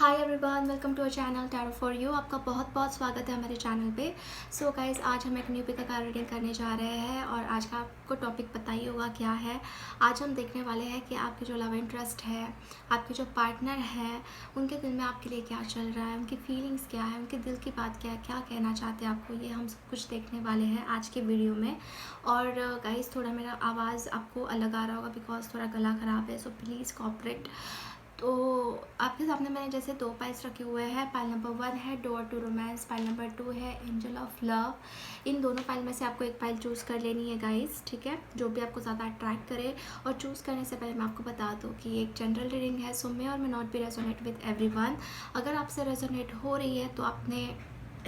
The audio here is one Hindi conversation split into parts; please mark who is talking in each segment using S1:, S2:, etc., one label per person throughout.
S1: Hi everyone, welcome to our channel tarot for you. आपका बहुत बहुत स्वागत है हमारे चैनल पे। सो गाइज, आज हम एक न्यू पिक का रीडिंग करने जा रहे हैं और आज का आपको टॉपिक पता ही होगा क्या है। आज हम देखने वाले हैं कि आपके जो लव इंटरेस्ट है, आपके जो पार्टनर है, उनके दिल में आपके लिए क्या चल रहा है, उनकी फीलिंग्स क्या है, उनके दिल की बात क्या है, क्या कहना चाहते हैं आपको, ये हम सब कुछ देखने वाले हैं आज के वीडियो में। और गाइज, थोड़ा मेरा आवाज़ आपको अलग आ रहा होगा बिकॉज थोड़ा गला ख़राब है, सो प्लीज़ कॉपरेट। तो आपके सामने मैंने जैसे दो पाइल्स रखे हुए हैं। पाइल नंबर 1 है door to romance, pile number 2 है एंजल ऑफ लव। इन दोनों पाइल में से आपको एक पाइल चूज़ कर लेनी है गाइस, ठीक है, जो भी आपको ज़्यादा अट्रैक्ट करे। और चूज़ करने से पहले मैं आपको बता दूँ कि ये एक जनरल रीडिंग है, सो मे और may not be resonate with everyone. अगर आपसे रेजोनेट हो रही है तो आपने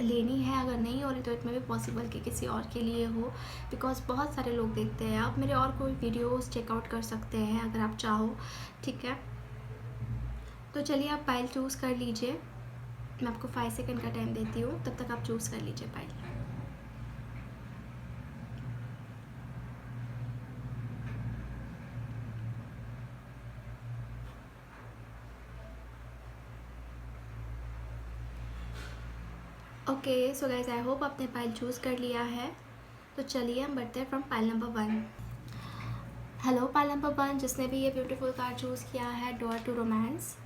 S1: लेनी है, अगर नहीं हो रही तो इतना भी पॉसिबल कि किसी और के लिए हो, बिकॉज बहुत सारे लोग देखते हैं। आप मेरे और कोई वीडियोस चेकआउट कर सकते हैं अगर आप चाहो, ठीक है। तो चलिए आप पाइल चूज़ कर लीजिए। मैं आपको 5 सेकंड का टाइम देती हूँ, तब तक आप चूज़ कर लीजिए pile. Okay, so guys, I hope आपने पाइल चूज़ कर लिया है। तो चलिए हम बढ़ते हैं from pile number 1। Hello pile number 1, जिसने भी ये ब्यूटीफुल कार्ड चूज़ किया है, डोर टू रोमांस।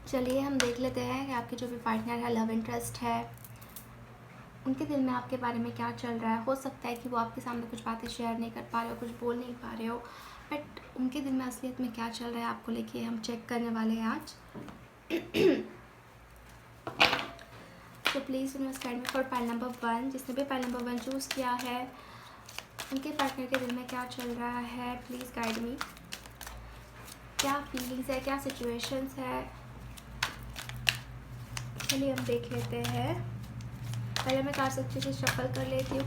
S1: चलिए हम देख लेते हैं कि आपके जो भी पार्टनर है, लव इंटरेस्ट है, उनके दिल में आपके बारे में क्या चल रहा है। हो सकता है कि वो आपके सामने कुछ बातें शेयर नहीं कर पा रहे हो, कुछ बोल नहीं पा रहे हो, बट उनके दिल में असलियत में क्या चल रहा है आपको लेके हम चेक करने वाले हैं आज। तो please universe guide me for pile number 1। जिसने भी पाइल नंबर 1 चूज़ किया है, उनके पार्टनर के दिल में क्या चल रहा है, प्लीज़ गाइड मी। क्या फीलिंग्स है, क्या सिचुएशंस है, चलिए हम देख लेते हैं। पहले मैं कार्ड्स अच्छे से शफल कर लेती हूँ।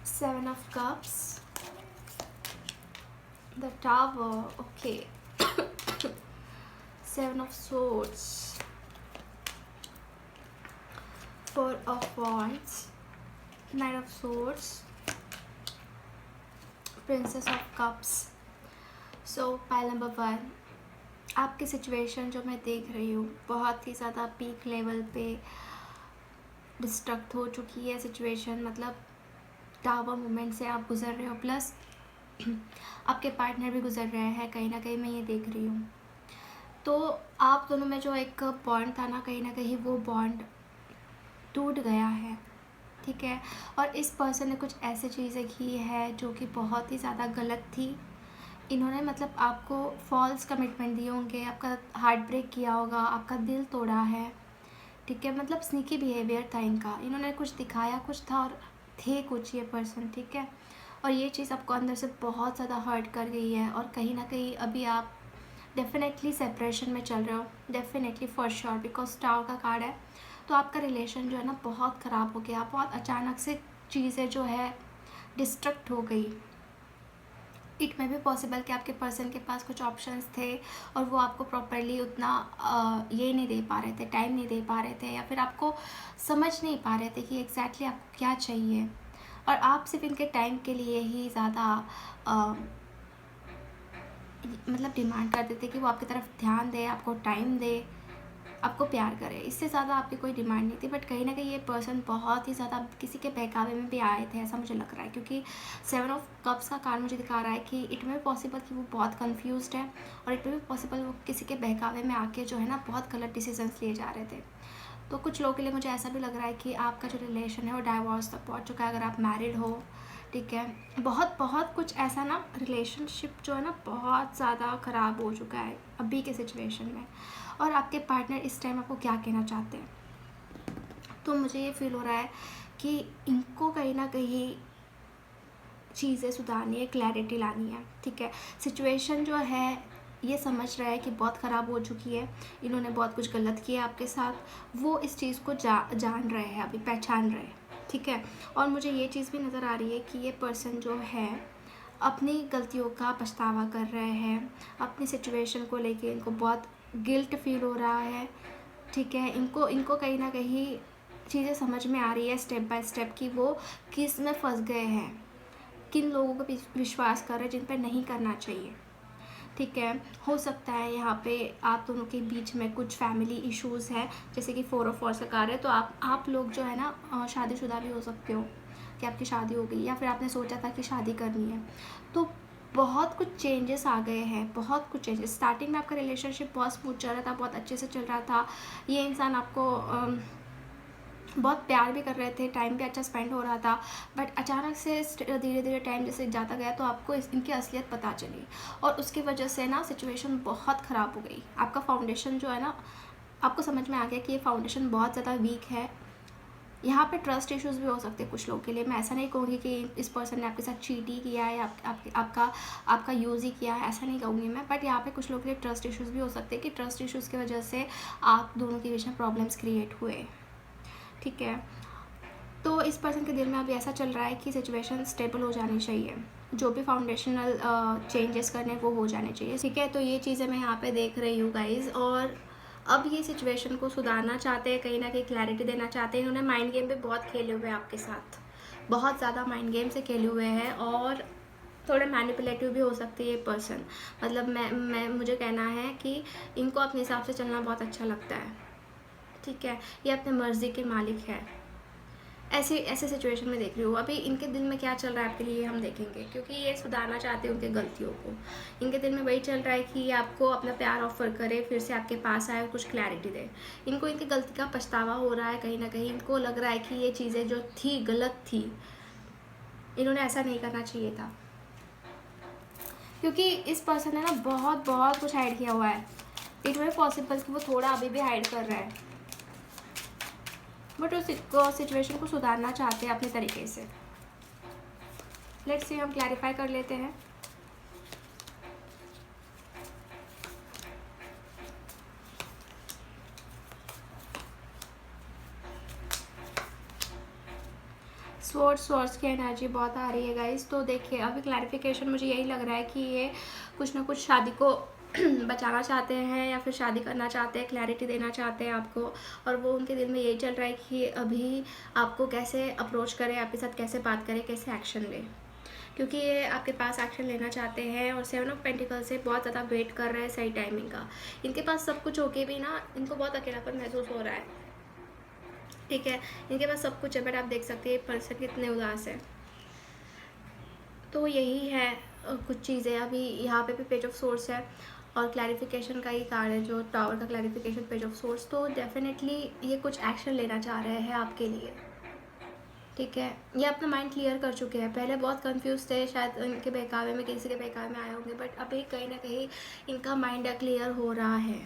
S1: Seven of cups, the tower, okay, seven of swords, four of wands, knight of swords, princess of cups। So pile number 1, आपकी सिचुएशन जो मैं देख रही हूँ बहुत ही ज़्यादा पीक लेवल पे डिस्ट्रक्ट हो चुकी है सिचुएशन। मतलब टावर मोमेंट से आप गुजर रहे हो, प्लस आपके पार्टनर भी गुजर रहे हैं, कहीं ना कहीं मैं ये देख रही हूँ। तो आप दोनों में जो एक बॉन्ड था ना कहीं वो बॉन्ड टूट गया है, ठीक है। और इस पर्सन ने कुछ ऐसी चीज़ें की है जो कि बहुत ही ज़्यादा गलत थी। इन्होंने मतलब आपको फॉल्स कमिटमेंट दिए होंगे, आपका हार्ट ब्रेक किया होगा, आपका दिल तोड़ा है, ठीक है। मतलब स्नीकी बिहेवियर था इनका, इन्होंने कुछ दिखाया कुछ था और थे कुछ ये पर्सन, ठीक है। और ये चीज़ आपको अंदर से बहुत ज़्यादा हर्ट कर गई है और कहीं ना कहीं अभी आप डेफिनेटली सेपरेशन में चल रहे हो, definitely for sure, because tower का कार्ड है। तो आपका रिलेशन जो है ना बहुत ख़राब हो गया, बहुत अचानक से चीज़ें जो है डिस्ट्रक्ट हो गई। इट में भी पॉसिबल कि आपके पर्सन के पास कुछ ऑप्शंस थे और वो आपको प्रॉपरली उतना ये नहीं दे पा रहे थे, टाइम नहीं दे पा रहे थे, या फिर आपको समझ नहीं पा रहे थे कि एग्जैक्टली आपको क्या चाहिए। और आप सिर्फ इनके टाइम के लिए ही ज़्यादा मतलब डिमांड करते थे कि वो आपकी तरफ ध्यान दे, आपको टाइम दे, आपको प्यार करे। इससे ज़्यादा आपकी कोई डिमांड नहीं थी। बट कहीं ना कहीं ये पर्सन बहुत ही ज़्यादा किसी के बहकावे में भी आए थे, ऐसा मुझे लग रहा है, क्योंकि 7 ऑफ कप्स का कार्ड मुझे दिखा रहा है कि इट में भी पॉसिबल कि वो बहुत कंफ्यूज्ड है और इट में भी पॉसिबल वो किसी के बहकावे में आके जो है ना बहुत गलत डिसीजंस लिए जा रहे थे। तो कुछ लोगों के लिए मुझे ऐसा भी लग रहा है कि आपका जो रिलेशन है वो डाइवोर्स तक पहुँच चुका है, अगर आप मैरिड हो, ठीक है। बहुत बहुत कुछ ऐसा ना, रिलेशनशिप जो है ना बहुत ज़्यादा ख़राब हो चुका है अभी के सिचुएशन में। और आपके पार्टनर इस टाइम आपको क्या कहना चाहते हैं, तो मुझे ये फील हो रहा है कि इनको कहीं ना कहीं चीज़ें सुधारनी है, क्लैरिटी लानी है, ठीक है। सिचुएशन जो है ये समझ रहा है कि बहुत ख़राब हो चुकी है, इन्होंने बहुत कुछ गलत किया आपके साथ, वो इस चीज़ को जान रहे हैं, अभी पहचान रहे हैं, ठीक है। और मुझे ये चीज़ भी नज़र आ रही है कि ये पर्सन जो है अपनी गलतियों का पछतावा कर रहे हैं, अपनी सिचुएशन को लेके इनको बहुत गिल्ट फील हो रहा है, ठीक है। इनको कहीं ना कहीं चीज़ें समझ में आ रही है स्टेप बाय स्टेप कि वो किस में फंस गए हैं, किन लोगों को विश्वास कर रहे हैं जिन पर नहीं करना चाहिए। ठीक है, हो सकता है यहाँ पे आप दोनों के बीच में कुछ फैमिली इश्यूज़ हैं, जैसे कि 4 ऑफ वॉन्ड्स का कार्ड है, तो आप लोग जो है ना शादीशुदा भी हो सकते हो कि आपकी शादी हो गई या फिर आपने सोचा था कि शादी करनी है। तो बहुत कुछ चेंजेस आ गए हैं, बहुत कुछ चेंजेस। स्टार्टिंग में आपका रिलेशनशिप बहुत स्मूथ चल रहा था, बहुत अच्छे से चल रहा था, ये इंसान आपको बहुत प्यार भी कर रहे थे, टाइम भी अच्छा स्पेंड हो रहा था, बट अचानक से धीरे धीरे टाइम जैसे जाता गया तो आपको इनकी असलियत पता चली और उसकी वजह से ना सिचुएशन बहुत ख़राब हो गई। आपका फाउंडेशन जो है ना, आपको समझ में आ गया कि ये फाउंडेशन बहुत ज़्यादा वीक है। यहाँ पे ट्रस्ट इश्यूज़ भी हो सकते हैं कुछ लोगों के लिए। मैं ऐसा नहीं कहूँगी कि इस पर्सन ने आपके साथ चीट ही किया है, आपका यूज़ ही किया है, ऐसा नहीं कहूँगी मैं, बट यहाँ पे कुछ लोगों के लिए ट्रस्ट इश्यूज़ भी हो सकते हैं कि ट्रस्ट इश्यूज़ की वजह से आप दोनों के बीच में प्रॉब्लम्स क्रिएट हुए। ठीक है, तो इस पर्सन के दिल में अभी ऐसा चल रहा है कि सिचुएशन स्टेबल हो जानी चाहिए, जो भी फाउंडेशनल चेंजेस करने वो हो जाने चाहिए। ठीक है, तो ये चीज़ें मैं यहाँ पे देख रही हूँ गाइज़, और अब ये सिचुएशन को सुधारना चाहते हैं, कहीं ना कहीं क्लैरिटी देना चाहते हैं। इन्होंने माइंड गेम भी बहुत खेले हुए हैं आपके साथ, बहुत ज़्यादा माइंड गेम से खेले हुए हैं, और थोड़े मैनिपुलेटिव भी हो सकती है ये पर्सन। मतलब मुझे कहना है कि इनको अपने हिसाब से चलना बहुत अच्छा लगता है। ठीक है, ये अपने मर्ज़ी के मालिक है। ऐसे सिचुएशन में देख रही हूँ। अभी इनके दिल में क्या चल रहा है आपके लिए हम देखेंगे, क्योंकि ये सुधारना चाहते हैं उनकी गलतियों को। इनके दिल में वही चल रहा है कि ये आपको अपना प्यार ऑफर करे, फिर से आपके पास आए और कुछ क्लैरिटी दे। इनको इनकी गलती का पछतावा हो रहा है, कहीं ना कहीं इनको लग रहा है कि ये चीज़ें जो थी गलत थी, इन्होंने ऐसा नहीं करना चाहिए था, क्योंकि इस पर्सन ने ना बहुत बहुत कुछ हाइड किया हुआ है। इट वे पॉसिबल कि वो थोड़ा अभी भी हाइड कर रहा है, बट उस सिचुएशन को सुधारना चाहते हैं अपने तरीके से। लेट्स सी, हम क्लैरिफाई कर लेते हैं। सोर्स की एनर्जी बहुत आ रही है गाइस। तो देखिए, अभी क्लैरिफिकेशन मुझे यही लग रहा है कि ये कुछ ना कुछ शादी को बचाना चाहते हैं या फिर शादी करना चाहते हैं, क्लैरिटी देना चाहते हैं आपको, और वो उनके दिल में यही चल रहा है कि अभी आपको कैसे अप्रोच करें, आपके साथ कैसे बात करें, कैसे एक्शन लें, क्योंकि ये आपके पास एक्शन लेना चाहते हैं। और 7 ऑफ पेंटिकल से बहुत ज़्यादा वेट कर रहे हैं सही टाइमिंग का। इनके पास सब कुछ होके भी ना इनको बहुत अकेलापन महसूस हो रहा है। ठीक है, इनके पास सब कुछ है, बट आप देख सकते हैं पर्सन कितने उदास है। तो यही है कुछ चीज़ें। अभी यहाँ पे भी पेज ऑफ सोर्स है और क्लैरिफिकेशन का ही कार्ड है, जो टावर का क्लैरिफिकेशन, पेज ऑफ सोर्स। तो डेफिनेटली ये कुछ एक्शन लेना चाह रहे हैं आपके लिए। ठीक है, ये अपना माइंड क्लियर कर चुके हैं। पहले बहुत कंफ्यूज थे, शायद इनके बहकावे में, किसी के बहकावे में आए होंगे, बट अभी कहीं ना कहीं इनका माइंड क्लियर हो रहा है।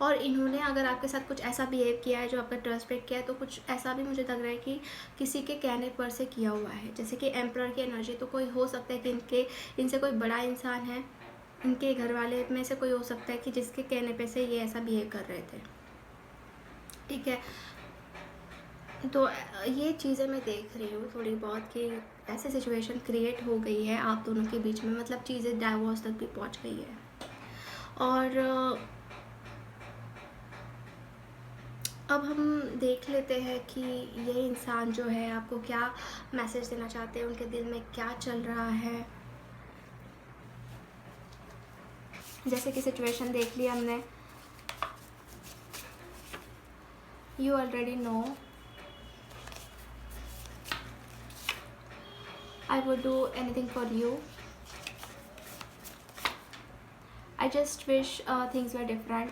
S1: और इन्होंने अगर आपके साथ कुछ ऐसा बिहेव किया है जो आपका ट्रस्ट ब्रेक किया है, तो कुछ ऐसा भी मुझे लग रहा है कि किसी के कहने पर से किया हुआ है, जैसे कि एम्परर की एनर्जी। तो कोई हो सकता है कि इनसे कोई बड़ा इंसान है, इनके घर वाले में से कोई हो सकता है कि जिसके कहने पे से ये ऐसा बिहेव कर रहे थे। ठीक है, तो ये चीज़ें मैं देख रही हूँ थोड़ी बहुत कि ऐसे सिचुएशन क्रिएट हो गई है आप दोनों के बीच में, मतलब चीज़ें डाइवोर्स तक भी पहुँच गई है। और अब हम देख लेते हैं कि ये इंसान जो है आपको क्या मैसेज देना चाहते हैं, उनके दिल में क्या चल रहा है। जैसे कि सिचुएशन देख लिया हमने, you already know I would do anything for you, I just wish things were different.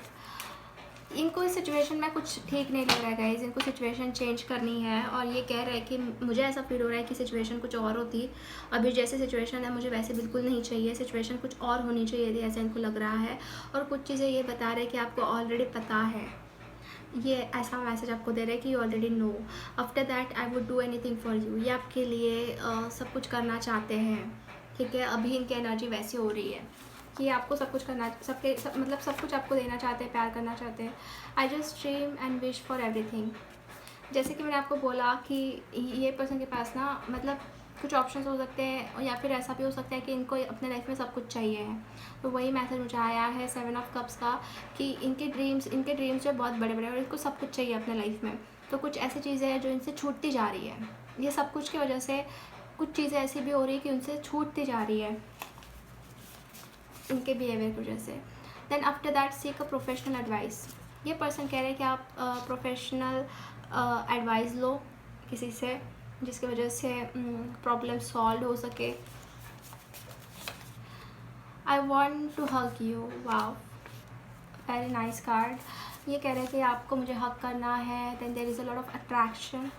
S1: इनको इस सिचुएशन में कुछ ठीक नहीं लग रहा है गाइज, इनको सिचुएशन चेंज करनी है। और ये कह रहे हैं कि मुझे ऐसा फील हो रहा है कि सिचुएशन कुछ और होती, अभी जैसे सिचुएशन है मुझे वैसे बिल्कुल नहीं चाहिए, सिचुएशन कुछ और होनी चाहिए थी, ऐसा इनको लग रहा है। और कुछ चीज़ें ये बता रहे हैं कि आपको ऑलरेडी पता है, ये ऐसा मैसेज आपको दे रहे हैं कि you already know, after that I would do anything for you. ये आपके लिए सब कुछ करना चाहते हैं। ठीक है, अभी इनकी एनर्जी वैसी हो रही है कि आपको सब कुछ करना, मतलब सब कुछ आपको देना चाहते हैं, प्यार करना चाहते हैं। I just dream and wish for everything. जैसे कि मैंने आपको बोला कि ये पर्सन के पास ना मतलब कुछ ऑप्शंस हो सकते हैं, या फिर ऐसा भी हो सकता है कि इनको अपने लाइफ में सब कुछ चाहिए है। तो वही मैसेज मुझे आया है 7 ऑफ कप्स का, कि इनके ड्रीम्स जो बहुत बड़े बड़े, और इनको सब कुछ चाहिए अपने लाइफ में। तो कुछ ऐसी चीज़ें हैं जो इनसे छूटती जा रही है। ये सब कुछ की वजह से कुछ चीज़ें ऐसी भी हो रही है कि उनसे छूटती जा रही है उनके बिहेवियर की वजह से। Then after that seek a professional advice. ये पर्सन कह रहे हैं कि आप प्रोफेशनल एडवाइस लो किसी से, जिसकी वजह से प्रॉब्लम सॉल्व हो सके। I want to hug you, wow very nice card. ये कह रहे हैं कि आपको मुझे हक करना है। Then there is a lot of attraction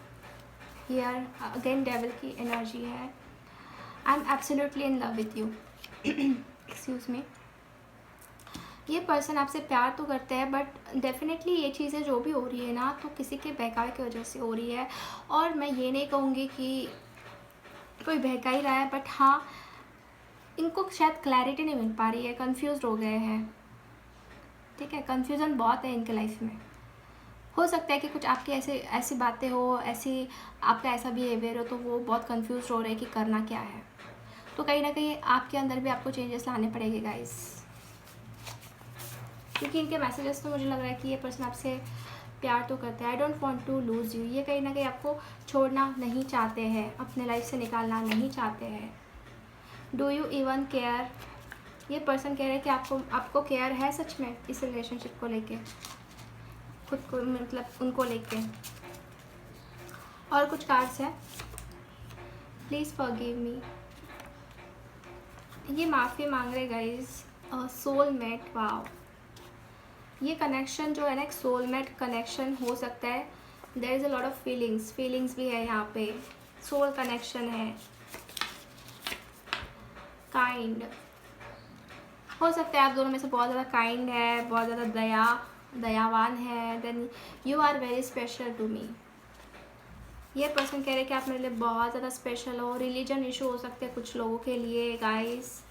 S1: here, again devil की एनर्जी है। I am absolutely in love with you. Excuse me. ये पर्सन आपसे प्यार तो करते हैं, बट डेफिनेटली ये चीज़ें जो भी हो रही है ना, तो किसी के बहकावे की वजह से हो रही है। और मैं ये नहीं कहूँगी कि कोई बहका ही रहा है, बट हाँ, इनको शायद क्लैरिटी नहीं मिल पा रही है, कंफ्यूज हो गए हैं। ठीक है, कंफ्यूजन बहुत है इनके लाइफ में। हो सकता है कि कुछ आपकी ऐसी बातें हो, ऐसी आपका ऐसा बिहेवियर हो, तो वो बहुत कंफ्यूज हो रहे हैं कि करना क्या है। तो कहीं ना कहीं आपके अंदर भी आपको चेंजेस लाने पड़ेंगे गाइस, क्योंकि इनके मैसेजेस तो मुझे लग रहा है कि ये पर्सन आपसे प्यार तो करते हैं। I don't want to lose you. ये कहीं ना कहीं आपको छोड़ना नहीं चाहते हैं, अपने लाइफ से निकालना नहीं चाहते हैं। Do you even care. ये पर्सन कह रहे हैं कि आपको केयर है सच में इस रिलेशनशिप को लेके, खुद को मतलब उनको लेके। और कुछ कार्ड्स है, प्लीज़ फॉरगिव मी। ये माफ़ी मांग रहे गाइज। Soulmate, wow. ये कनेक्शन जो है ना, एक सोलमेट कनेक्शन हो सकता है। There is a lot of feelings भी है यहाँ पे। सोल कनेक्शन है। काइंड हो सकता है आप दोनों में से बहुत ज़्यादा काइंड है, बहुत ज़्यादा दयावान है। Then you are very special to me. ये पर्सन कह रहे हैं कि आप मेरे लिए बहुत ज़्यादा स्पेशल हो। रिलीजन इशू हो सकते हैं कुछ लोगों के लिए guys.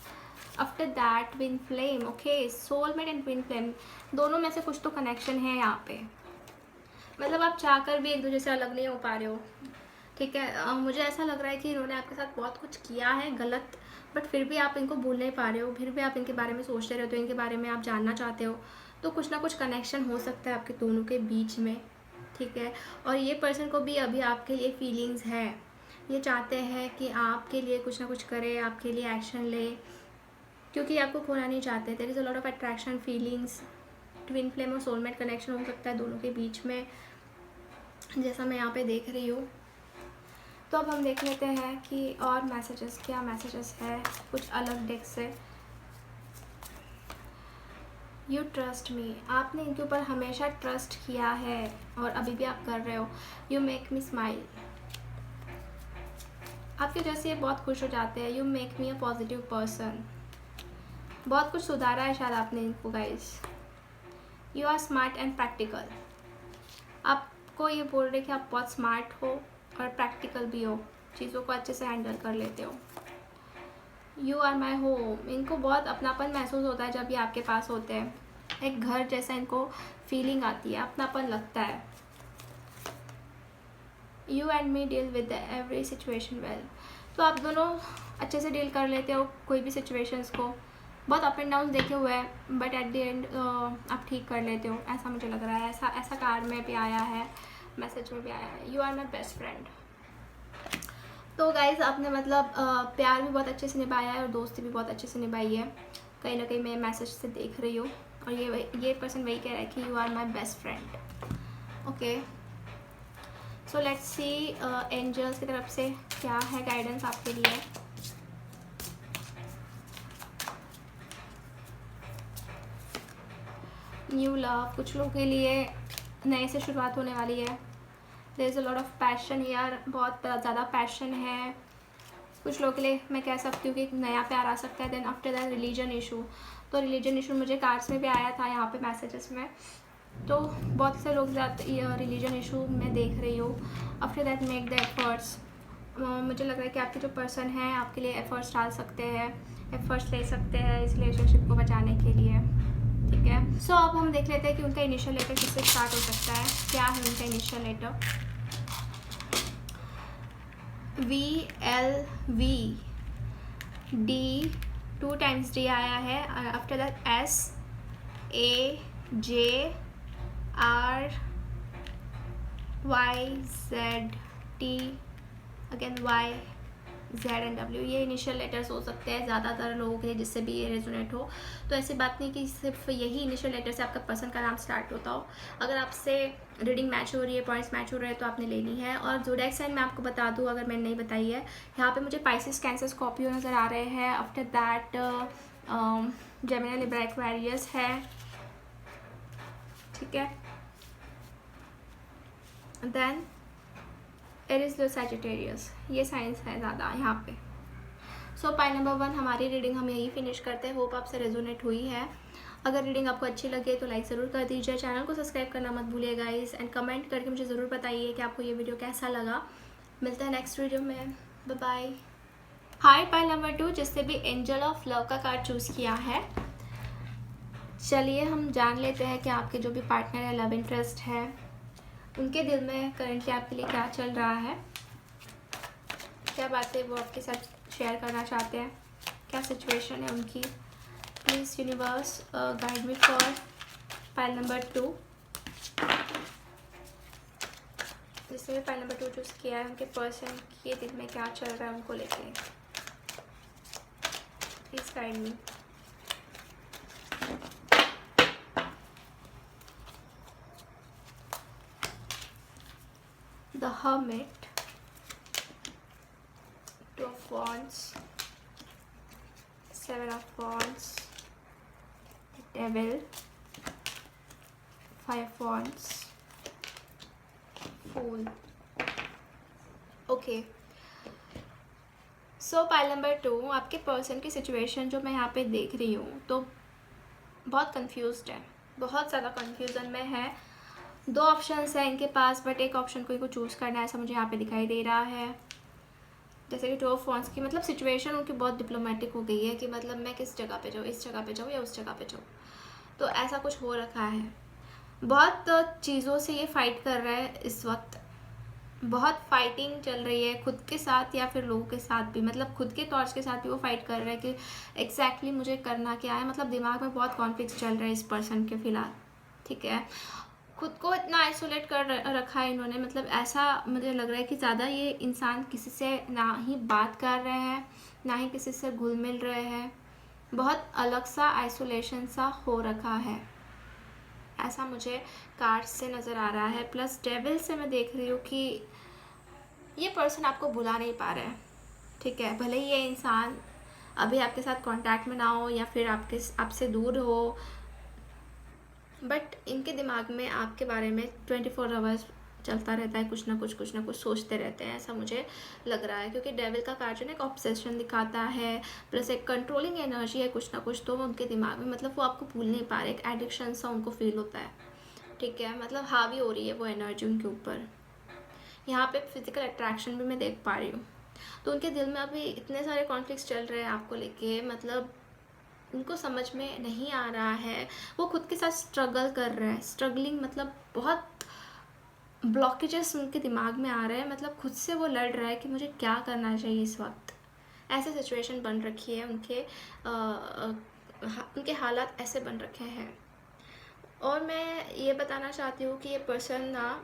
S1: After that twin flame, okay, soulmate and twin flame, दोनों में से कुछ तो कनेक्शन है यहाँ पे। मतलब आप चाहकर भी एक दूसरे से अलग नहीं हो पा रहे हो। ठीक है, मुझे ऐसा लग रहा है कि इन्होंने आपके साथ बहुत कुछ किया है गलत, बट फिर भी आप इनको भूल नहीं पा रहे हो, फिर भी आप इनके बारे में सोचते रहते हो, इनके बारे में आप जानना चाहते हो। तो कुछ ना कुछ कनेक्शन हो सकता है आपके दोनों के बीच में। ठीक है, और ये पर्सन को भी अभी आपके लिए फीलिंग्स है। ये चाहते हैं कि आपके लिए कुछ ना कुछ करे, आपके लिए एक्शन ले, क्योंकि आपको खोना नहीं चाहते। There is a lot of attraction, feelings, twin flame और सोलमेट कनेक्शन हो सकता है दोनों के बीच में, जैसा मैं यहाँ पे देख रही हूँ। तो अब हम देख लेते हैं कि और मैसेजेस, क्या मैसेजेस है कुछ अलग डेक से। यू ट्रस्ट मी, आपने इनके ऊपर हमेशा ट्रस्ट किया है और अभी भी आप कर रहे हो। यू मेक मी स्माइल, आपके जैसे ये बहुत खुश हो जाते हैं। You make me a positive person, बहुत कुछ सुधारा है शायद आपने इनको guys. You are smart and practical, आपको ये बोल रहे कि आप बहुत स्मार्ट हो और प्रैक्टिकल भी हो, चीज़ों को अच्छे से हैंडल कर लेते हो। यू आर माई होम, इनको बहुत अपनापन महसूस होता है जब ये आपके पास होते हैं। एक घर जैसा इनको फीलिंग आती है, अपनापन लगता है। You and me deal with every situation well, तो आप दोनों अच्छे से डील कर लेते हो कोई भी सिचुएशंस को। बहुत अप एंड डाउन देखे हुए हैं, बट एट द एंड आप ठीक कर लेते हो, ऐसा मुझे लग रहा है। ऐसा कार्ड में भी आया है, मैसेज में भी आया है। You are my best friend. तो गाइज़ आपने मतलब प्यार भी बहुत अच्छे से निभाया है और दोस्ती भी बहुत अच्छे से निभाई है, कहीं ना कहीं मैं मैसेज से देख रही हूँ। और ये पर्सन वही कह रहा है कि you are my best friend. Okay, so let's see angels की तरफ से क्या है गाइडेंस आपके लिए। न्यू लव, कुछ लोगों के लिए नए से शुरुआत होने वाली है। There is a lot of passion यार, बहुत ज़्यादा पैशन है कुछ लोगों के लिए। मैं कह सकती हूँ कि एक नया प्यार आ सकता है। Then after that religion issue, तो रिलीजन इशू मुझे कार्ड्स में भी आया था यहाँ पे मैसेजेस में, तो बहुत से लोग रिलीजन इशू मैं देख रही हूँ। After that make the efforts, मुझे लग रहा है कि आपके जो पर्सन हैं आपके लिए एफर्ट्स डाल सकते हैं, एफर्ट्स ले सकते हैं इस रिलेशनशिप को बचाने के लिए। ठीक है, सो अब हम देख लेते हैं कि उनका इनिशियल लेटर किससे स्टार्ट हो सकता है। क्या है उनका initial letter. VLV, D 2 times D आया है। After that SAJRYZT, again Y, Z and W, ये इनिशियल लेटर्स हो सकते हैं ज़्यादातर लोगों के जिससे भी ये रेजोनेट हो। तो ऐसी बात नहीं कि सिर्फ यही इनिशियल लेटर से आपका पर्सन का नाम स्टार्ट होता हो। अगर आपसे रीडिंग मैच हो रही है, पॉइंट्स मैच हो रहे हैं, तो आपने लेनी है। और ज़ोडिएक साइन मैं आपको बता दूँ अगर मैंने नहीं बताई है, यहाँ पे मुझे पाइसेस, कैंसर, स्कॉर्पियो नज़र आ रहे हैं। After that Gemini, Libra, Aquarius है, ठीक है। देन एरिस, लियो, सैजिटेरियस, ये साइंस है ज़्यादा यहाँ पे। सो पाइल नंबर 1 हमारी रीडिंग हम यही फिनिश करते हैं। होप आपसे रेजोनेट हुई है। अगर रीडिंग आपको अच्छी लगे तो लाइक ज़रूर कर दीजिए, चैनल को सब्सक्राइब करना मत भूलिए गाइस, एंड कमेंट करके मुझे ज़रूर बताइए कि आपको ये वीडियो कैसा लगा। मिलते हैं नेक्स्ट वीडियो में, बाय बाय। हाय पाइल नंबर 2, जिससे भी एंजल ऑफ लव का कार्ड चूज़ किया है, चलिए हम जान लेते हैं कि आपके जो भी पार्टनर है, लव इंटरेस्ट है, उनके दिल में करंटली आपके लिए क्या चल रहा है, क्या बातें वो आपके साथ शेयर करना चाहते हैं, क्या सिचुएशन है उनकी। Please universe guide me for pile number 2। जिसने भी पाइल नंबर 2 चूज़ किया है, उनके पर्सन के दिल में क्या चल रहा है उनको लेके, please guide me. The hermit, Two of Wands, Seven of Wands, Devil, Five of Wands, Fool. Okay, so pile number 2, आपके पर्सन की सिचुएशन जो मैं यहाँ पे देख रही हूँ तो बहुत कंफ्यूज्ड है, बहुत ज़्यादा कंफ्यूजन में है। 2 ऑप्शंस हैं इनके पास, बट एक ऑप्शन कोई को चूज़ करना है, ऐसा मुझे यहाँ पे दिखाई दे रहा है। जैसे कि 2 ऑफ वॉन्ड्स की मतलब सिचुएशन उनकी बहुत डिप्लोमेटिक हो गई है कि मतलब मैं किस जगह पे जाऊँ, इस जगह पे जाऊँ या उस जगह पे जाऊँ, तो ऐसा कुछ हो रखा है। बहुत चीज़ों से ये फाइट कर रहा है इस वक्त, बहुत फाइटिंग चल रही है खुद के साथ या फिर लोगों के साथ भी, मतलब खुद के थॉट्स के साथ भी वो फाइट कर रहा है कि एग्जैक्टली मुझे करना क्या है। मतलब दिमाग में बहुत कॉन्फ्लिक्ट चल रहा है इस पर्सन के फ़िलहाल, ठीक है। खुद को इतना आइसोलेट कर रखा है इन्होंने, मतलब ऐसा मुझे लग रहा है कि ज़्यादा ये इंसान किसी से ना ही बात कर रहे हैं, ना ही किसी से घुल मिल रहे हैं, बहुत अलग सा आइसोलेशन सा हो रखा है, ऐसा मुझे कार्ड्स से नज़र आ रहा है। प्लस डेविल से मैं देख रही हूँ कि ये पर्सन आपको बुला नहीं पा रहा है, ठीक है। भले ही ये इंसान अभी आपके साथ कांटेक्ट में ना हो या फिर आपसे दूर हो, बट इनके दिमाग में आपके बारे में 24 आवर्स चलता रहता है, कुछ ना कुछ सोचते रहते हैं, ऐसा मुझे लग रहा है। क्योंकि डेविल का कार्ड जो ना एक ऑब्सेशन दिखाता है, प्लस एक कंट्रोलिंग एनर्जी है कुछ ना कुछ, तो वो उनके दिमाग में मतलब वो आपको भूल नहीं पा रहे, एक एडिक्शन सा उनको फील होता है, ठीक है। मतलब हावी हो रही है वो एनर्जी उनके ऊपर। यहाँ पे फिजिकल अट्रैक्शन भी मैं देख पा रही हूँ। तो उनके दिल में अभी इतने सारे कॉन्फ्लिक्ट्स चल रहे हैं आपको लेके, मतलब उनको समझ में नहीं आ रहा है, वो खुद के साथ स्ट्रगल कर रहे हैं। स्ट्रगलिंग मतलब बहुत ब्लॉकेजेस उनके दिमाग में आ रहे हैं, मतलब खुद से वो लड़ रहा है कि मुझे क्या करना चाहिए इस वक्त। ऐसे सिचुएशन बन रखी है उनके हालात ऐसे बन रखे हैं। और मैं ये बताना चाहती हूँ कि ये पर्सन ना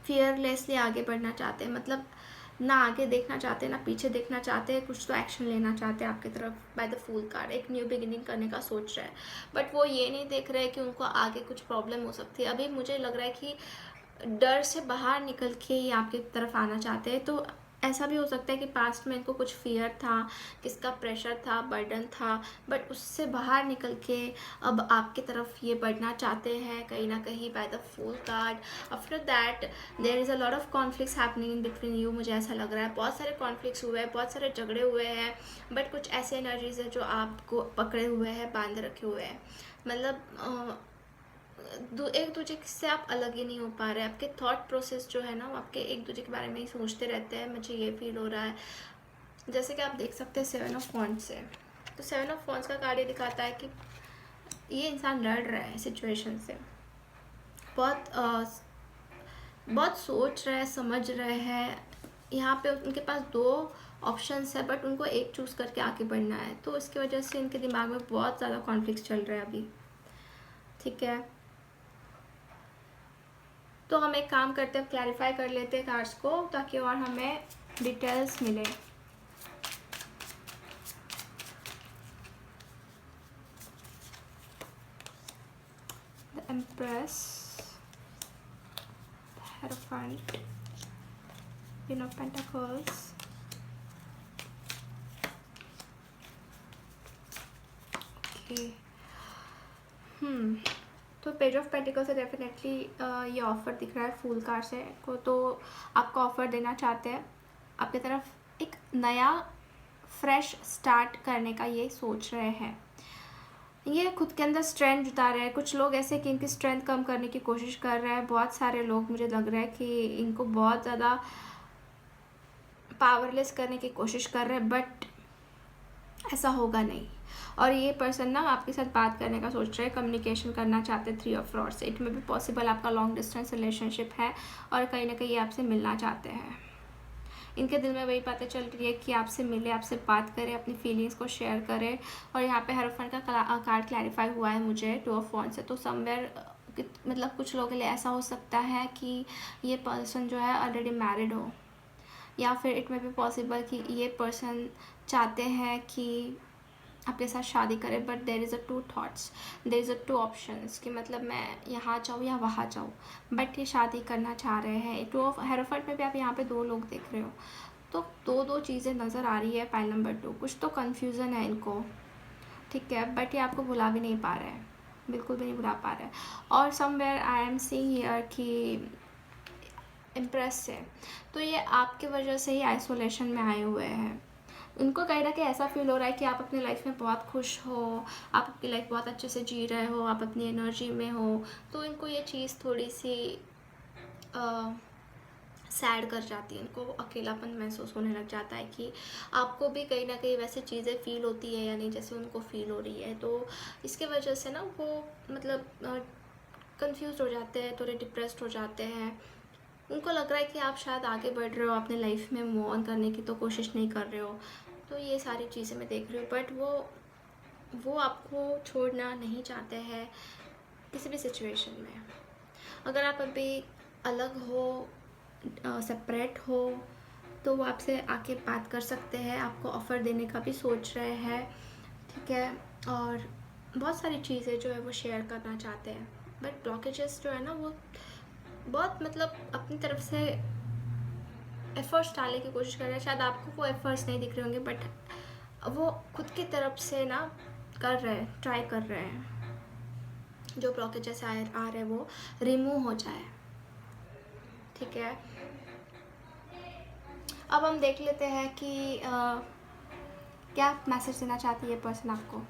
S1: फियरलेसली आगे बढ़ना चाहते हैं, मतलब ना आगे देखना चाहते, ना पीछे देखना चाहते, कुछ तो एक्शन लेना चाहते हैं आपकी तरफ। बाय द फूल कार्ड एक न्यू बिगिनिंग करने का सोच रहे हैं, बट वो ये नहीं देख रहे कि उनको आगे कुछ प्रॉब्लम हो सकती है। अभी मुझे लग रहा है कि डर से बाहर निकल के ये आपकी तरफ आना चाहते हैं। तो ऐसा भी हो सकता है कि पास्ट में इनको कुछ फियर था, किसका प्रेशर था, बर्डन था, बट उससे बाहर निकल के अब आपकी तरफ ये बढ़ना चाहते हैं कहीं ना कहीं by the fool card. After that there is a lot of conflicts happening in between you, मुझे ऐसा लग रहा है। बहुत सारे कॉन्फ्लिक्ट्स हुए हैं, बहुत सारे झगड़े हुए हैं, बट कुछ ऐसे एनर्जीज है जो आपको पकड़े हुए हैं, बांध रखे हुए हैं। मतलब एक दूसरे से आप अलग ही नहीं हो पा रहे। आपके थॉट प्रोसेस जो है ना, वो आपके एक दूसरे के बारे में ही सोचते रहते हैं, मुझे ये फील हो रहा है। जैसे कि आप देख सकते हैं 7 ऑफ वॉन्ड्स से, तो 7 ऑफ वॉन्ड्स का कार्ड ये दिखाता है कि ये इंसान लड़ रहा है सिचुएशन से, बहुत सोच रहे हैं, समझ रहे हैं। यहाँ पे उनके पास 2 ऑप्शंस है, बट उनको एक चूज़ करके आगे बढ़ना है, तो इसकी वजह से इनके दिमाग में बहुत ज़्यादा कॉन्फ्लिक्ट चल रहा है अभी, ठीक है। तो हम एक काम करते हैं, क्लैरिफाई कर लेते हैं कार्ड्स को ताकि और हमें डिटेल्स मिले। Empress, hierophant, queen of pentacles, okay. तो पेज ऑफ पेंटिकल से डेफिनेटली ये ऑफ़र दिख रहा है फूल कार्ड से को, तो आपको ऑफ़र देना चाहते हैं, आपकी तरफ एक नया फ्रेश स्टार्ट करने का ये सोच रहे हैं। ये खुद के अंदर स्ट्रेंथ जुटा रहे हैं। कुछ लोग ऐसे कि इनकी स्ट्रेंथ कम करने की कोशिश कर रहे हैं। बहुत सारे लोग मुझे लग रहा है कि इनको बहुत ज़्यादा पावरलेस करने की कोशिश कर रहे हैं, बट ऐसा होगा नहीं। और ये पर्सन ना आपके साथ बात करने का सोच रहे हैं, कम्युनिकेशन करना चाहते हैं 3 ऑफ Swords से। इट में भी पॉसिबल आपका लॉन्ग डिस्टेंस रिलेशनशिप है और कहीं ना कहीं ये आपसे मिलना चाहते हैं। इनके दिल में वही बातें चल रही है कि आपसे मिले, आपसे बात करें, अपनी फीलिंग्स को शेयर करें। और यहाँ पे हेरोफेंट का कार्ड क्लैरिफाई हुआ है मुझे 2 ऑफ Wands से। तो समवेयर मतलब कुछ लोगों के लिए ऐसा हो सकता है कि ये पर्सन जो है ऑलरेडी मैरिड हो, या फिर इट में भी पॉसिबल कि ये पर्सन चाहते हैं कि आपके साथ शादी करें, but there is a 2 thoughts, there is a 2 options कि मतलब मैं यहाँ जाऊँ या वहाँ जाऊँ, बट ये शादी करना चाह रहे हैं। 2 ऑफ हेरोफेंट में भी आप यहाँ पे 2 लोग देख रहे हो, तो 2 चीज़ें नज़र आ रही है। पाइल नंबर 2, कुछ तो कन्फ्यूज़न है इनको, ठीक है, बट ये आपको भुला भी नहीं पा रहे हैं, बिल्कुल भी नहीं भुला पा रहे हैं। और somewhere I am seeing here कि इम्प्रेस से, तो ये आपके वजह से ही आइसोलेशन में आए हुए हैं। उनको कहीं ना कहीं ऐसा फील हो रहा है कि आप अपनी लाइफ में बहुत खुश हो, आप अपनी लाइफ बहुत अच्छे से जी रहे हो, आप अपनी एनर्जी में हो, तो इनको ये चीज़ थोड़ी सी सैड कर जाती है। इनको अकेलापन महसूस होने लग जाता है कि आपको भी कहीं ना कहीं वैसे चीज़ें फ़ील होती है या नहीं जैसे उनको फ़ील हो रही है। तो इसके वजह से ना वो मतलब कंफ्यूज हो जाते हैं, थोड़े डिप्रेस्ड हो जाते हैं। उनको लग रहा है कि आप शायद आगे बढ़ रहे हो, अपने लाइफ में मूव ऑन करने की तो कोशिश नहीं कर रहे हो। तो ये सारी चीज़ें मैं देख रही हूँ, बट वो आपको छोड़ना नहीं चाहते हैं किसी भी सिचुएशन में। अगर आप अभी अलग हो, सेपरेट हो, तो वो आपसे आके बात कर सकते हैं, आपको ऑफ़र देने का भी सोच रहे हैं, ठीक है। और बहुत सारी चीज़ें जो है वो शेयर करना चाहते हैं, बट ब्लॉकेजेस जो है ना वो बहुत मतलब अपनी तरफ से एफ़र्ट्स डालने की कोशिश कर रहे हैं। शायद आपको वो एफ़र्ट्स नहीं दिख रहे होंगे, बट वो खुद की तरफ से ना कर रहे हैं, ट्राई कर रहे हैं, जो ब्लॉकेजेस आ रहे हैं वो रिमूव हो जाए, ठीक है। अब हम देख लेते हैं कि क्या मैसेज देना चाहती है ये पर्सन आपको।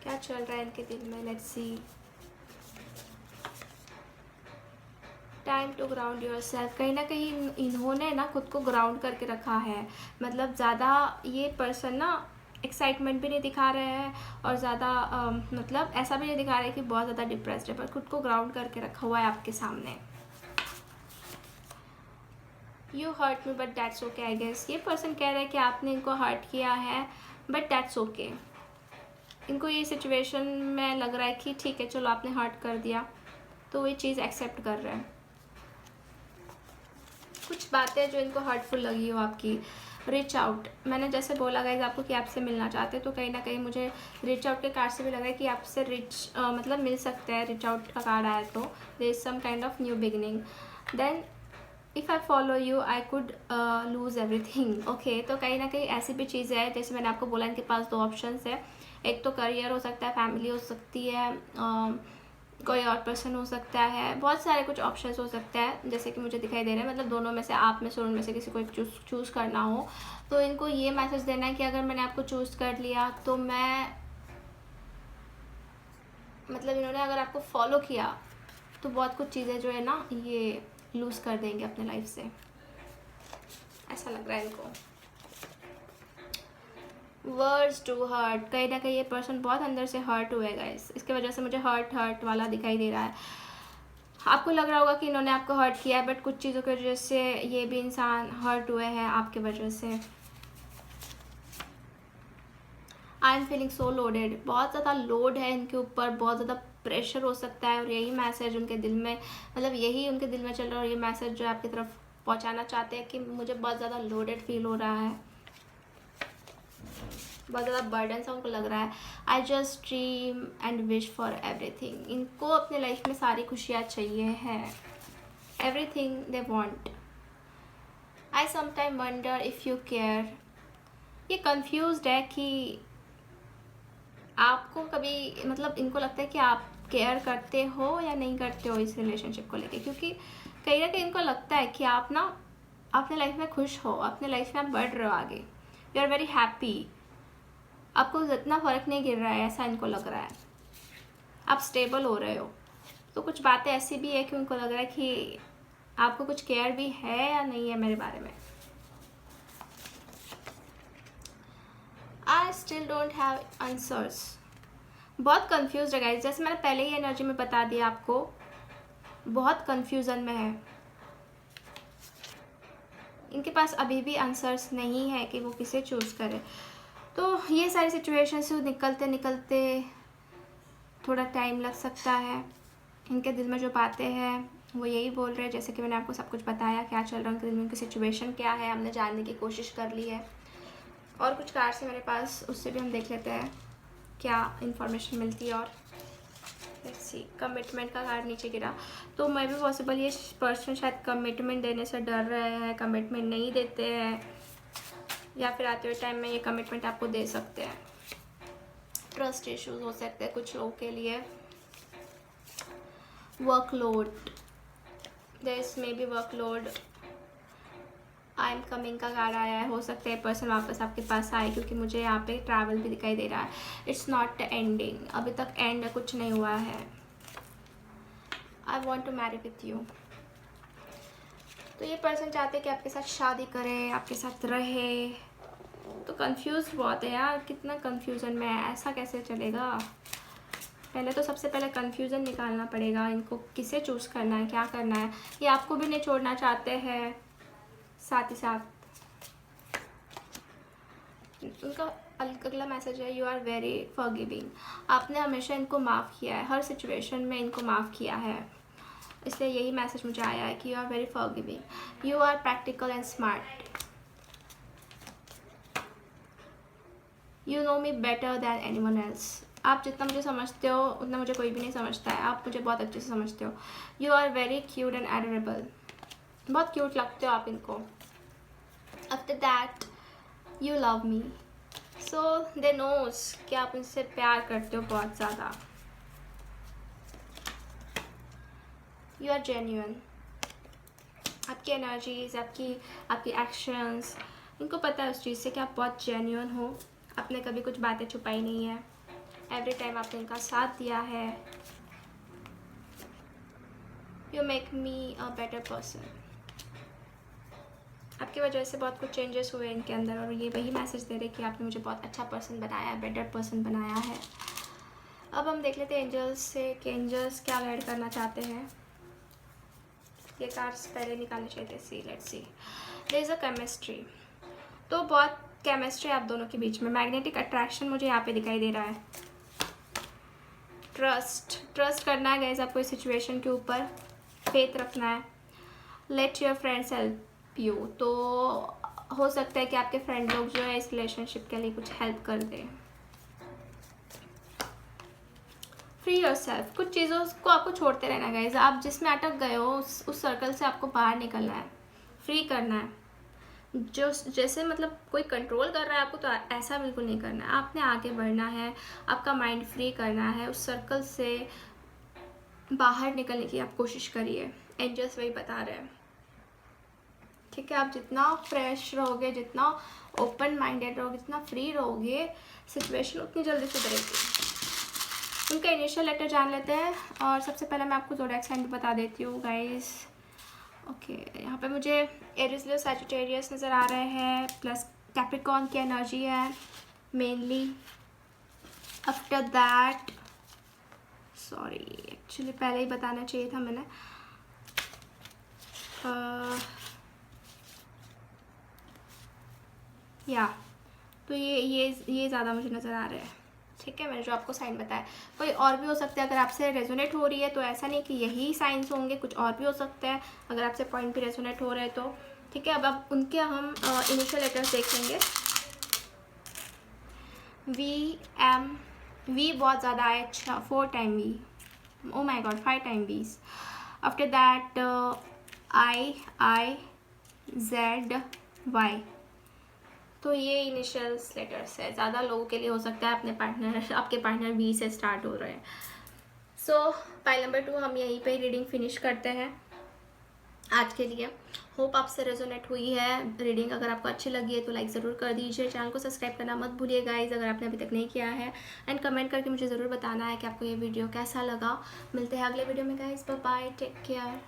S1: क्या चल रहा है इनके दिल में, let's see. Time to ground yourself. कहीं ना कहीं इन्होंने ना खुद को ग्राउंड करके रखा है, मतलब ज़्यादा ये पर्सन ना एक्साइटमेंट भी नहीं दिखा रहे हैं और ज़्यादा मतलब ऐसा भी नहीं दिखा रहे कि बहुत ज़्यादा डिप्रेस्ड है, पर खुद को ग्राउंड करके रखा हुआ है आपके सामने। You hurt me but that's okay I guess. ये पर्सन कह रहे हैं कि आपने इनको हर्ट किया है, बट दैट्स ओके। इनको ये सिचुएशन में लग रहा है कि ठीक है चलो आपने हर्ट कर दिया, तो ये चीज़ एक्सेप्ट कर रहे हैं। कुछ बातें जो इनको हर्टफुल लगी हो आपकी, रीच आउट। मैंने जैसे बोला गाइस आपको कि आपसे मिलना चाहते हैं, तो कहीं ना कहीं मुझे रीच आउट के कार्ड से भी लग रहा है कि आपसे मतलब मिल सकते हैं। रीच आउट का कार्ड आया तो there is some kind of new beginning. Then if I follow you I could lose everything. Okay, तो कहीं ना कहीं ऐसी भी चीज़ें हैं, जैसे मैंने आपको बोला इनके पास 2 ऑप्शंस है। एक तो करियर हो सकता है, फैमिली हो सकती है, कोई और पर्सन हो सकता है, बहुत सारे कुछ ऑप्शंस हो सकते हैं जैसे कि मुझे दिखाई दे रहे हैं। मतलब दोनों में से, आप में से, उनमें से किसी को एक चूज़ करना हो, तो इनको ये मैसेज देना है कि अगर मैंने आपको चूज़ कर लिया तो मैं मतलब इन्होंने अगर आपको फॉलो किया तो बहुत कुछ चीज़ें जो है ना ये लूज़ कर देंगे अपने लाइफ से, ऐसा लग रहा है इनको। Words to hurt. कहीं ना कहीं ये पर्सन बहुत अंदर से हर्ट हुए गाइस, इसके वजह से मुझे हर्ट वाला दिखाई दे रहा है। आपको लग रहा होगा कि इन्होंने आपको हर्ट किया है, बट कुछ चीज़ों की वजह से ये भी इंसान हर्ट हुए हैं आपके वजह से। I am feeling so loaded. बहुत ज़्यादा लोड है इनके ऊपर, बहुत ज़्यादा प्रेशर हो सकता है, और यही मैसेज उनके दिल में, मतलब यही उनके दिल में चल रहा है। और ये मैसेज जो आपकी तरफ पहुंचाना चाहते हैं कि मुझे बहुत ज़्यादा लोडेड फील हो रहा है, बहुत ज़्यादा बर्डन सा उनको लग रहा है। I just dream and wish for everything. इनको अपने लाइफ में सारी खुशियाँ चाहिए है, everything they want. I sometime wonder if you care. ये कंफ्यूज्ड है कि आपको कभी मतलब इनको लगता है कि आप केयर करते हो या नहीं करते हो इस रिलेशनशिप को लेके, क्योंकि कहीं ना कहीं इनको लगता है कि आप ना अपने लाइफ में खुश हो, अपने लाइफ में आप बढ़ रहे हो आगे, यू आर वेरी हैप्पी, आपको इतना फ़र्क नहीं गिर रहा है, ऐसा इनको लग रहा है, आप स्टेबल हो रहे हो। तो कुछ बातें ऐसी भी है कि उनको लग रहा है कि आपको कुछ केयर भी है या नहीं है मेरे बारे में। I still don't have answers. बहुत कंफ्यूज है गाइस, जैसे मैंने पहले ही एनर्जी में बता दिया आपको, बहुत कंफ्यूजन में है। इनके पास अभी भी आंसर्स नहीं है कि वो किसे चूज़ करे। तो ये सारी सिचुएशन से निकलते निकलते थोड़ा टाइम लग सकता है। इनके दिल में जो बातें हैं वो यही बोल रहे हैं, जैसे कि मैंने आपको सब कुछ बताया क्या चल रहा है उनके दिल में, उनकी सिचुएशन क्या है, हमने जानने की कोशिश कर ली है। और कुछ कार्ड्स है मेरे पास, उससे भी हम देख लेते हैं क्या इन्फॉर्मेशन मिलती है। और लेट्स सी, कमिटमेंट का कार्ड नीचे गिरा, तो मैं भी पॉसिबल ये पर्सन शायद कमिटमेंट देने से डर रहे हैं, कमिटमेंट नहीं देते हैं, या फिर आते हुए टाइम में ये कमिटमेंट आपको दे सकते हैं। ट्रस्ट इश्यूज हो सकते हैं कुछ लोगों के लिए। Workload, this may be workload. I am coming का कार्ड आया है, हो सकता है पर्सन वापस आपके पास आए, क्योंकि मुझे यहाँ पे ट्रैवल भी दिखाई दे रहा है। इट्स नॉट एंडिंग, अभी तक एंड कुछ नहीं हुआ है। I want to marry with you. तो ये पर्सन चाहते हैं कि आपके साथ शादी करे, आपके साथ रहे। तो कंफ्यूज बहुत है यार, कितना कंफ्यूजन में है, ऐसा कैसे चलेगा। पहले तो सबसे पहले कंफ्यूजन निकालना पड़ेगा, इनको किसे चूज़ करना है, क्या करना है। ये आपको भी नहीं छोड़ना चाहते हैं, साथ ही साथ उनका अगला मैसेज है यू आर वेरी फॉरगिविंग। आपने हमेशा इनको माफ़ किया है, हर सिचुएशन में इनको माफ़ किया है, इसलिए यही मैसेज मुझे आया है कि you are very forgiving. You are practical and smart. You know me better than anyone else. आप जितना मुझे समझते हो उतना मुझे कोई भी नहीं समझता है, आप मुझे बहुत अच्छे से समझते हो। You are very cute and adorable. बहुत क्यूट लगते हो आप इनको। After that you love me, so they knows कि आप उनसे प्यार करते हो बहुत ज़्यादा। You are genuine. आपकी एनर्जीज, आपकी एक्शंस, इनको पता है उस चीज़ से कि आप बहुत जेन्युइन हो, आपने कभी कुछ बातें छुपाई नहीं है, एवरी टाइम आपने इनका साथ दिया है। You make me a better person. आपकी वजह से बहुत कुछ चेंजेस हुए इनके अंदर, और ये वही मैसेज दे रहे कि आपने मुझे बहुत अच्छा पर्सन बनाया है, बेटर पर्सन बनाया है। अब हम देख लेते हैं एंजल्स से कि एंजल्स क्या गाइड करना चाहते हैं। ये कार्ड्स पहले निकालने चाहिए थे। See let's see, there is a chemistry. तो बहुत केमिस्ट्री आप दोनों के बीच में, मैग्नेटिक अट्रैक्शन मुझे यहाँ पे दिखाई दे रहा है। ट्रस्ट करना है गाइस आपको इस सिचुएशन के ऊपर, फेथ रखना है। Let your friends help you. तो हो सकता है कि आपके फ्रेंड लोग जो है इस रिलेशनशिप के लिए कुछ हेल्प कर दें। फ्री योरसेल्फ, कुछ चीज़ों को आपको छोड़ते रहना गाइस। आप जिसमें अटक गए हो उस सर्कल से आपको बाहर निकलना है, फ्री करना है। जो जैसे मतलब कोई कंट्रोल कर रहा है आपको, तो ऐसा बिल्कुल नहीं करना है, आपने आगे बढ़ना है, आपका माइंड फ्री करना है, उस सर्कल से बाहर निकलने की आप कोशिश करिए। एंजल्स वही बता रहे हैं, ठीक है। आप जितना फ्रेश रहोगे, जितना ओपन माइंडेड रहोगे, जितना फ्री रहोगे, सिचुएशन उतनी जल्दी सुधरेगी। उनका इनिशियल लेटर जान लेते हैं, और सबसे पहले मैं आपको ज़ोडिएक साइन भी बता देती हूँ गाइस। ओके, यहाँ पे मुझे एरिस, लियो, सैजिटेरियस नज़र आ रहे हैं, प्लस कैप्रिकॉर्न की एनर्जी है mainly. After that, sorry actually पहले ही बताना चाहिए था मैंने। या तो ये ज़्यादा मुझे नज़र आ रहा है, ठीक है। मैंने जो आपको साइन बताया, कोई और भी हो सकता है। अगर आपसे रेजोनेट हो रही है तो ऐसा नहीं कि यही साइंस होंगे, कुछ और भी हो सकते हैं अगर आपसे पॉइंट भी रेजोनेट हो रहे हैं तो, ठीक है। अब उनके हम इनिशियल लेटर्स देख लेंगे। वी बहुत ज़्यादा है, अच्छा 4 टाइम वी, ओ माई गॉड 5 टाइम वीज। After that IIZY। तो ये इनिशियल्स लेटर्स है, ज़्यादा लोगों के लिए हो सकता है आपके पार्टनर वी से स्टार्ट हो रहे हैं। सो पाइल नंबर 2 हम यहीं पे रीडिंग फिनिश करते हैं आज के लिए। होप आपसे रेजोनेट हुई है रीडिंग। अगर आपको अच्छी लगी है तो लाइक ज़रूर कर दीजिए, चैनल को सब्सक्राइब करना मत भूलिए गाइज अगर आपने अभी तक नहीं किया है, एंड कमेंट करके मुझे ज़रूर बताना है कि आपको ये वीडियो कैसा लगा। मिलते हैं अगले वीडियो में guys, bye bye, take care.